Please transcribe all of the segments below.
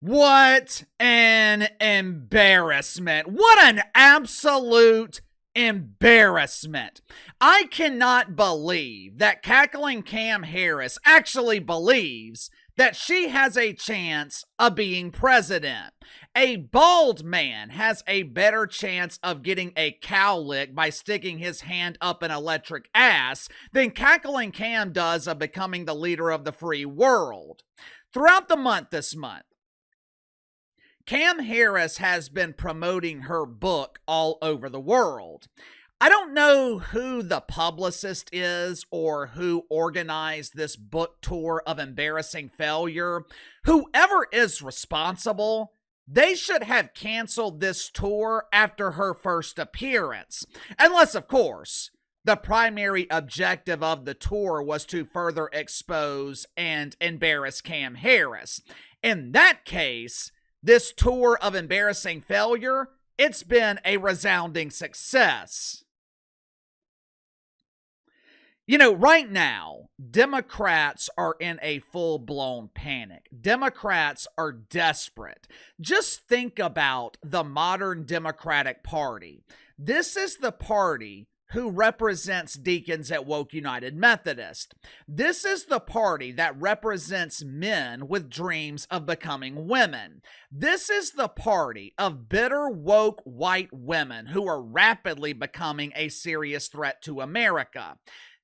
What an embarrassment. What an absolute embarrassment. I cannot believe that cackling Cam Harris actually believes that she has a chance of being president. A bald man has a better chance of getting a cow lick by sticking his hand up an electric ass than cackling Cam does of becoming the leader of the free world. Throughout the month this month, Cam Harris has been promoting her book all over the world. I don't know who the publicist is or who organized this book tour of embarrassing failure. Whoever is responsible, they should have canceled this tour after her first appearance. Unless, of course, the primary objective of the tour was to further expose and embarrass Cam Harris. In that case, this tour of embarrassing failure, it's been a resounding success. You know, right now, Democrats are in a full-blown panic. Democrats are desperate. Just think about the modern Democratic Party. This is the party who represents deacons at Woke United Methodist. This is the party that represents men with dreams of becoming women. This is the party of bitter woke white women who are rapidly becoming a serious threat to America.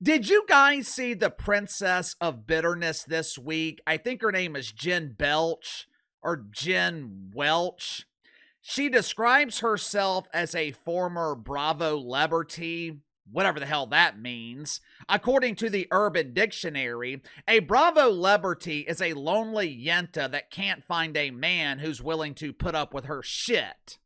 Did you guys see the Princess of Bitterness this week? I think her name is Jen Belch or Jen Welch. She describes herself as a former Bravo celebrity, whatever the hell that means. According to the Urban Dictionary, a Bravo celebrity is a lonely yenta that can't find a man who's willing to put up with her shit.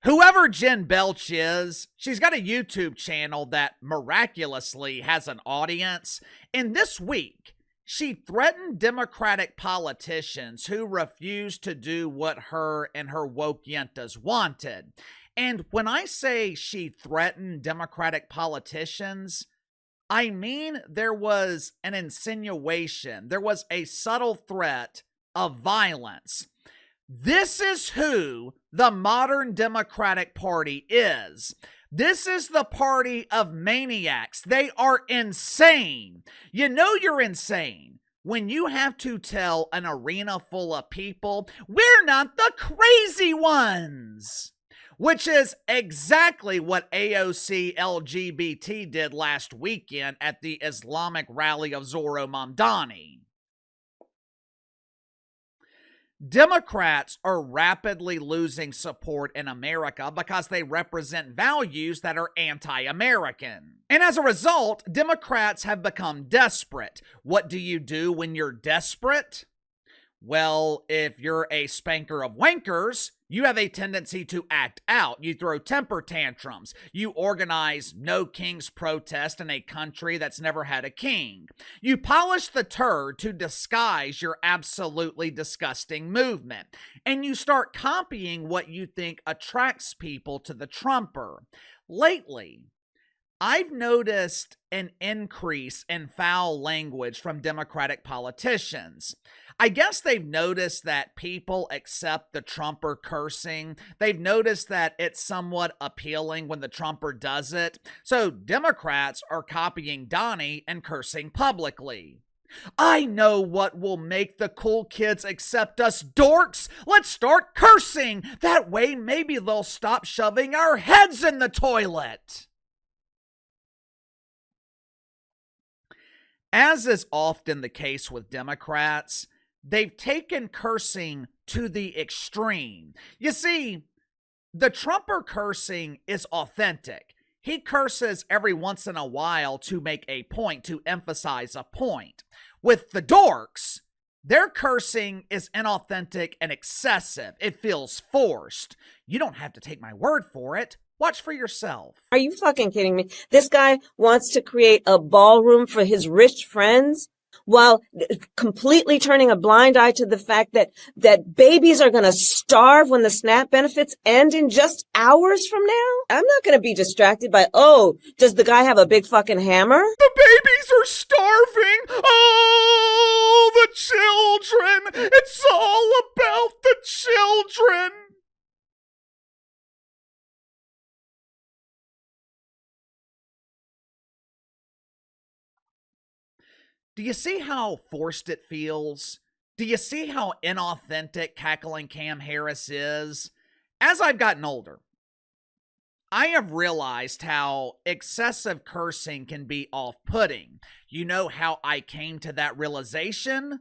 Whoever Jen Belch is, she's got a YouTube channel that miraculously has an audience. And this week, she threatened Democratic politicians who refused to do what her and her woke yentas wanted. And when I say she threatened Democratic politicians, I mean there was an insinuation, there was a subtle threat of violence. This is who the modern Democratic Party is. This is the party of maniacs. They are insane. You know you're insane when you have to tell an arena full of people, we're not the crazy ones. Which is exactly what AOC LGBT did last weekend at the Islamic rally of Zoro Mamdani. Democrats are rapidly losing support in America because they represent values that are anti-American. And as a result, Democrats have become desperate. What do you do when you're desperate? Well, if you're a spanker of wankers, you have a tendency to act out. You throw temper tantrums. You organize no king's protest in a country that's never had a king. You polish the turd to disguise your absolutely disgusting movement. And you start copying what you think attracts people to the Trumper. Lately, I've noticed an increase in foul language from Democratic politicians. I guess they've noticed that people accept the Trumper cursing. They've noticed that it's somewhat appealing when the Trumper does it. So Democrats are copying Donnie and cursing publicly. I know what will make the cool kids accept us dorks. Let's start cursing. That way maybe they'll stop shoving our heads in the toilet. As is often the case with Democrats, they've taken cursing to the extreme. You see, the Trumper cursing is authentic. He curses every once in a while to make a point, to emphasize a point. With the dorks, their cursing is inauthentic and excessive. It feels forced. You don't have to take my word for it. Watch for yourself. Are you fucking kidding me? This guy wants to create a ballroom for his rich friends? while completely turning a blind eye to the fact that babies are going to starve when the SNAP benefits end in just hours from now. I'm not going to be distracted by, oh, does the guy have a big fucking hammer? The babies are starving! Oh, the children! It's all about the children! Do you see how forced it feels? Do you see how inauthentic cackling Cam Harris is? As I've gotten older, I have realized how excessive cursing can be off-putting. You know how I came to that realization?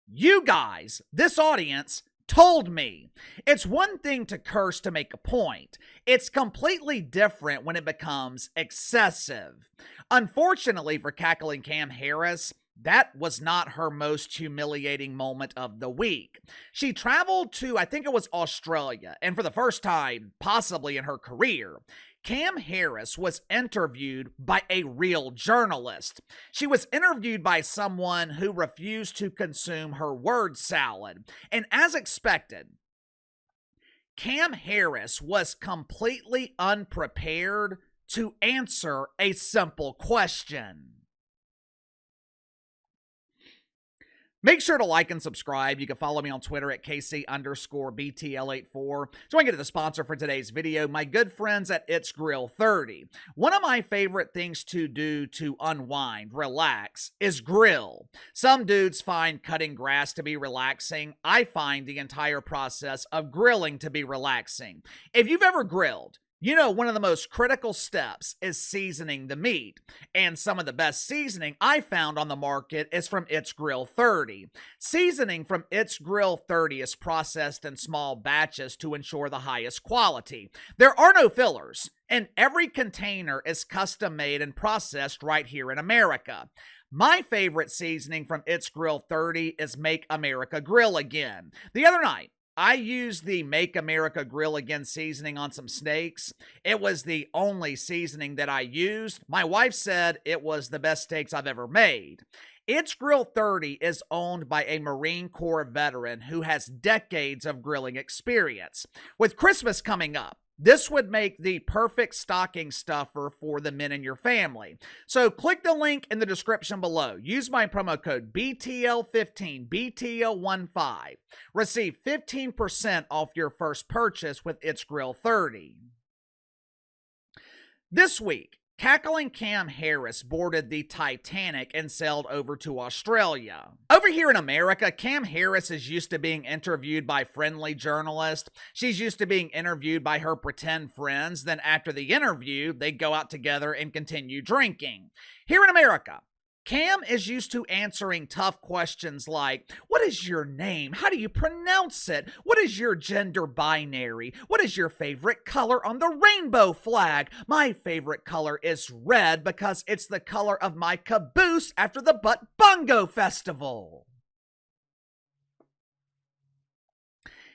You guys, this audience, told me. It's one thing to curse to make a point. It's completely different when it becomes excessive. Unfortunately for cackling Cam Harris, that was not her most humiliating moment of the week. She traveled to, I think it was Australia, and for the first time, possibly in her career, Cam Harris was interviewed by a real journalist. She was interviewed by someone who refused to consume her word salad. And as expected, Cam Harris was completely unprepared to answer a simple question. Make sure to like and subscribe. You can follow me on Twitter at KC_BTL84. So I get to the sponsor for today's video, my good friends at It's Grill 30. One of my favorite things to do to unwind, relax, is grill. Some dudes find cutting grass to be relaxing. I find the entire process of grilling to be relaxing. If you've ever grilled, you know, one of the most critical steps is seasoning the meat, and some of the best seasoning I found on the market is from It's Grill 30. Seasoning from It's Grill 30 is processed in small batches to ensure the highest quality. There are no fillers, and every container is custom made and processed right here in America. My favorite seasoning from It's Grill 30 is Make America Grill Again. The other night, I used the Make America Grill Again seasoning on some steaks. It was the only seasoning that I used. My wife said it was the best steaks I've ever made. It's Grill 30 is owned by a Marine Corps veteran who has decades of grilling experience. With Christmas coming up, this would make the perfect stocking stuffer for the men in your family. So click the link in the description below. Use my promo code BTL15, BTL15. Receive 15% off your first purchase with It's Grill 30. This week, cackling Cam Harris boarded the Titanic and sailed over to Australia. Over here in America, Cam Harris is used to being interviewed by friendly journalists. She's used to being interviewed by her pretend friends. Then after the interview, they go out together and continue drinking. Here in America, Cam is used to answering tough questions like, what is your name? How do you pronounce it? What is your gender binary? What is your favorite color on the rainbow flag? My favorite color is red because it's the color of my caboose after the Butt Bongo Festival.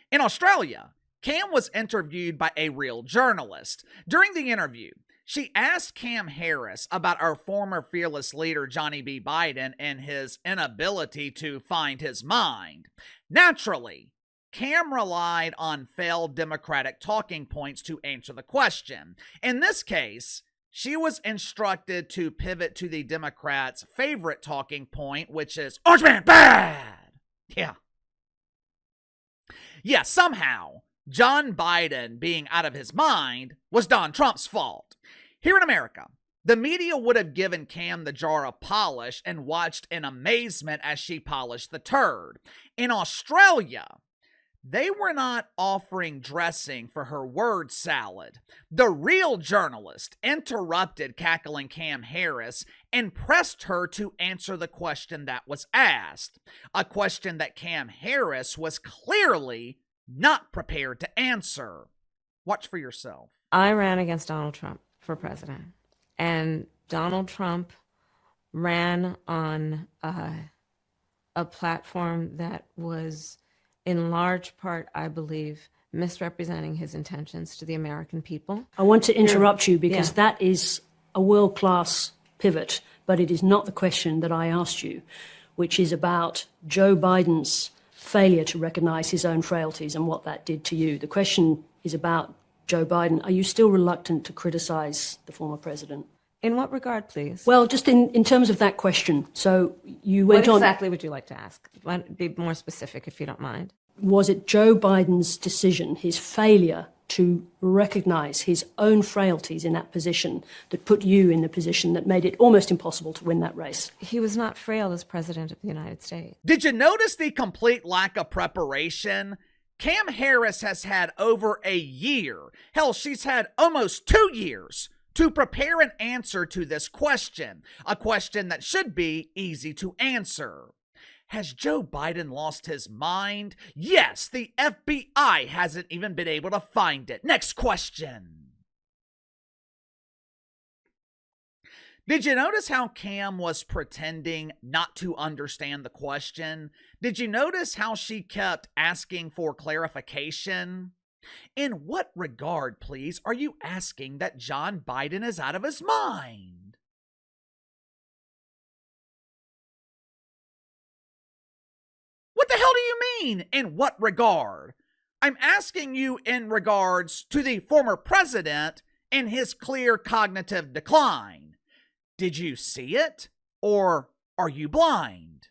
In Australia, Cam was interviewed by a real journalist. During the interview, she asked Cam Harris about our former fearless leader, Johnny B. Biden, and his inability to find his mind. Naturally, Cam relied on failed Democratic talking points to answer the question. In this case, she was instructed to pivot to the Democrats' favorite talking point, which is, Orange Man, bad! Yeah, somehow, John Biden being out of his mind was Donald Trump's fault. Here in America, the media would have given Cam the jar of polish and watched in amazement as she polished the turd. In Australia, they were not offering dressing for her word salad. The real journalist interrupted cackling Cam Harris and pressed her to answer the question that was asked, a question that Cam Harris was clearly not prepared to answer. Watch for yourself. I ran against Donald Trump for president, and Donald Trump ran on a platform that was in large part, I believe, misrepresenting his intentions to the American people. I want to interrupt you because that is a world-class pivot, but it is not the question that I asked you. which is about Joe Biden's failure to recognize his own frailties and what that did to you. The question is about Joe Biden. Are you still reluctant to criticize the former president? In what regard, please? Well, just in terms of that question. So you went What on. exactly would you like to ask? Be more specific, if you don't mind. Was it Joe Biden's decision, his failure to recognize his own frailties in that position, that put you in the position that made it almost impossible to win that race? He was not frail as president of the United States. Did you notice the complete lack of preparation? Cam Harris has had over a year, hell, she's had almost 2 years to prepare an answer to this question, a question that should be easy to answer. Has Joe Biden lost his mind? Yes, the FBI hasn't even been able to find it. Next question. Did you notice how Cam was pretending not to understand the question? Did you notice how she kept asking for clarification? In what regard, please, are you asking that John Biden is out of his mind? What the hell do you mean, in what regard? I'm asking you in regards to the former president and his clear cognitive decline. Did you see it, or are you blind?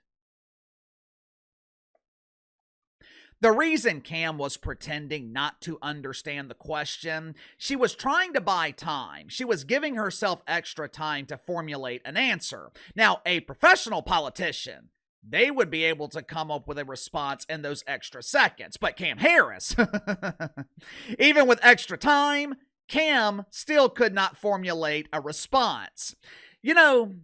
The reason Cam was pretending not to understand the question, she was trying to buy time. She was giving herself extra time to formulate an answer. Now, a professional politician, they would be able to come up with a response in those extra seconds. But Cam Harris, even with extra time, Cam still could not formulate a response. You know,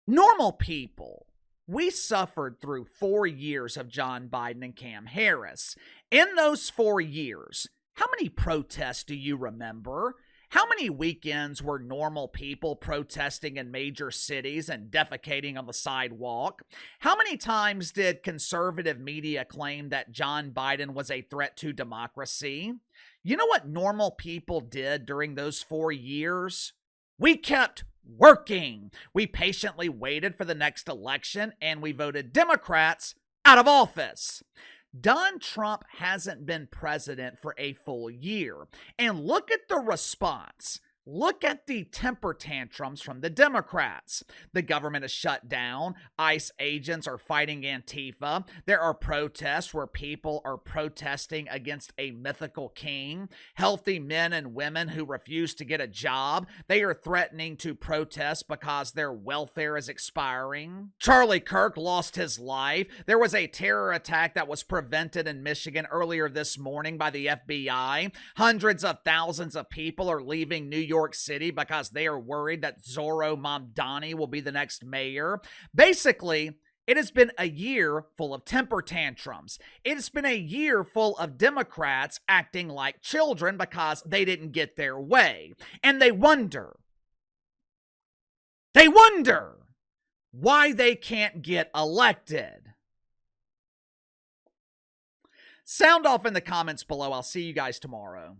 normal people, we suffered through 4 years of John Biden and Cam Harris. In those 4 years, how many protests do you remember? How many weekends were normal people protesting in major cities and defecating on the sidewalk? How many times did conservative media claim that John Biden was a threat to democracy? You know what normal people did during those 4 years? We kept working. We patiently waited for the next election and we voted Democrats out of office. Donald Trump hasn't been president for a full year. And look at the response. Look at the temper tantrums from the Democrats. The government is shut down. ICE agents are fighting Antifa. There are protests where people are protesting against a mythical king. Healthy men and women who refuse to get a job, they are threatening to protest because their welfare is expiring. Charlie Kirk lost his life. There was a terror attack that was prevented in Michigan earlier this morning by the FBI. Hundreds of thousands of people are leaving New York City because they are worried that Zorro Mamdani will be the next mayor. Basically, it has been a year full of temper tantrums. It's been a year full of Democrats acting like children because they didn't get their way. And they wonder why they can't get elected. Sound off in the comments below. I'll see you guys tomorrow.